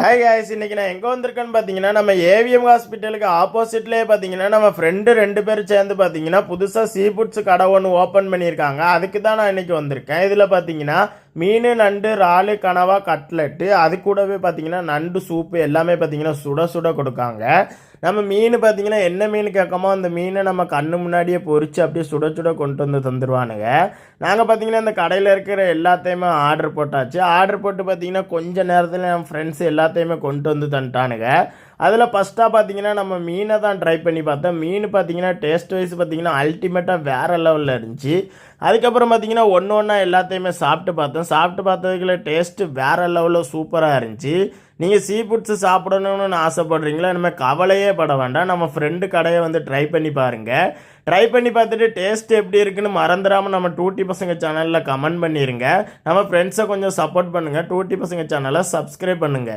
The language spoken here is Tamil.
ஹாய் காய்ஸ், இன்னைக்கு நான் எங்கே வந்திருக்கேன்னு பார்த்தீங்கன்னா நம்ம ஏவிஎம் ஹாஸ்பிட்டலுக்கு ஆப்போசிட்லேயே பார்த்தீங்கன்னா நம்ம ஃப்ரெண்டு 2 பேர் சேர்ந்து பார்த்தீங்கன்னா புதுசாக சீ ஃபுட்ஸ் கடை ஒன்று ஓப்பன் பண்ணியிருக்காங்க. அதுக்கு தான் நான் இன்னைக்கு வந்திருக்கேன். இதில் பார்த்தீங்கன்னா மீன், நண்டு, இறாலு, கனவா, கட்லெட்டு, அது கூடவே பார்த்தீங்கன்னா நண்டு சூப்பு எல்லாமே பார்த்தீங்கன்னா சுட சுட கொடுக்காங்க. நம்ம மீன் பார்த்தீங்கன்னா என்ன மீன் கேட்காமோ அந்த மீனை நம்ம கண்ணு முன்னாடியே பொரிச்சு அப்படியே சுட சுட கொண்டு வந்து தந்துடுவானுங்க. நாங்கள் பார்த்தீங்கன்னா இந்த கடையில் இருக்கிற எல்லாத்தையுமே ஆர்டர் போட்டாச்சு. ஆர்டர் போட்டு பார்த்தீங்கன்னா கொஞ்சம் நேரத்தில் என் ஃப்ரெண்ட்ஸ் எல்லாத்தையுமே கொண்டு வந்து தந்துட்டானுங்க. அதில் ஃபஸ்ட்டாக பார்த்தீங்கன்னா நம்ம மீனை தான் ட்ரை பண்ணி பார்த்தோம். மீன் பார்த்தீங்கன்னா டேஸ்ட் வைஸ் பார்த்தீங்கன்னா அல்டிமேட்டாக வேறு லெவலில் இருந்துச்சு. அதுக்கப்புறம் பார்த்தீங்கன்னா ஒன்று ஒன்றா எல்லாத்தையுமே சாப்பிட்டு பார்த்தோம். சாப்பிட்டு பார்த்ததுக்குள்ள டேஸ்ட்டு வேறு லெவலில் சூப்பராக இருந்துச்சு. நீங்கள் சீ ஃபுட்ஸு சாப்பிடணும்னு ஆசைப்படுறீங்களா? இனிமேல் கவலையே பட வேண்டாம். நம்ம ஃப்ரெண்டு கடையை வந்து ட்ரை பண்ணி பாருங்கள். ட்ரை பண்ணி பார்த்துட்டு டேஸ்ட் எப்படி இருக்குன்னு மறந்துடாமல் நம்ம டூட்டி பசங்க சேனலில் கமெண்ட் பண்ணிடுங்க. நம்ம ஃப்ரெண்ட்ஸை கொஞ்சம் சப்போர்ட் பண்ணுங்கள். டூட்டி பசங்க சேனலை சப்ஸ்கிரைப் பண்ணுங்கள்.